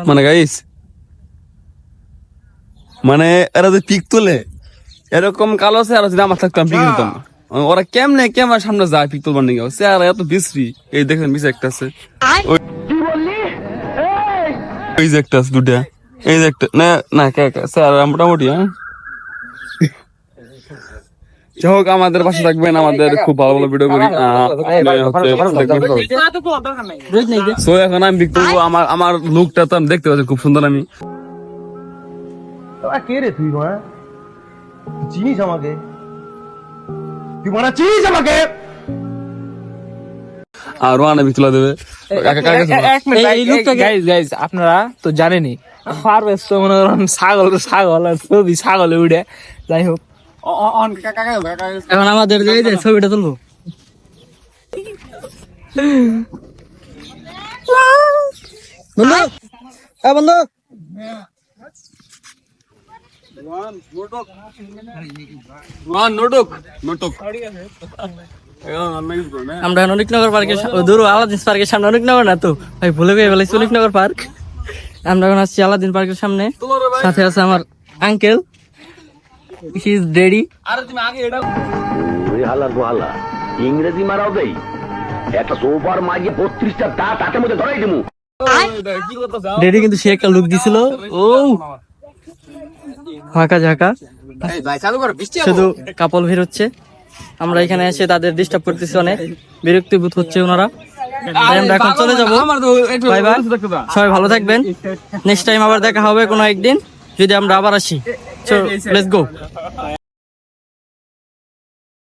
মানে গাইস, মানে এরা যে পিক তোলে এরকম কালো আছে, আর যদি আমার থাকতাম পিক নিতাম না। ওরা কেমনে ক্যামেরার সামনে যায় পিক তুলবার নিয়ে গেছে, আর এত বিশ্রী। এই দেখেন মিশে একটা আছে, ওই যে একটা আছে, দুটা, এই যে একটা, না না স্যার মোটামুটি। হ্যাঁ, যাই হোক, আমাদের পাশে থাকবেন, আমাদের খুব ভালো ভালো ভিডিও করি। এখন আমি পিক তুলবো, আমার লুকটা তো দেখতে পাচ্ছি খুব সুন্দর। আমি কে রে তুই? চিনিস আমাকে? তুই মারা চিনিস আমাকে? আর ওয়ানে পিক তুলা দেবে। আপনারা তো জানেনই, হারভেস্ট তো মনে করেন ছাগল আর ছবি ছাগলে উঠে। যাই হোক, এখন আমাদের ছবিটা তুলবো। বন্ধু আমরা অনিকনগর পার্কের দূর আলাদিন পার্কের সামনে। অনিকনগর না তো ভাই, ভুলে গিয়ে বলেছি অনিকনগর পার্ক। আমরা এখন আসছি আলাদিন পার্কের সামনে, সাথে আছে আমার আঙ্কেল, হি ইজ রেডি। ইংরেজি মারাও দেই একটা সোফার মাঝে 32টা দাঁত হাতের মধ্যে ধরাই দিমু। রেডি, কিন্তু সে একটা লুক দিছিল, ও ফাঁকা ঝাঁকা, শুধু কাপল ভিড় হচ্ছে। আমরা এখানে এসে তাদের ডিস্টার্ব করতেছি, অনেক বিরক্তি বোধ হচ্ছে ওনারা। আমরা এখন চলে যাবো, বাই বাই, সবাই ভালো থাকবেন। নেক্সট টাইম আবার দেখা হবে কোনো একদিন, যদি আমরা আবার আসি। So let's go.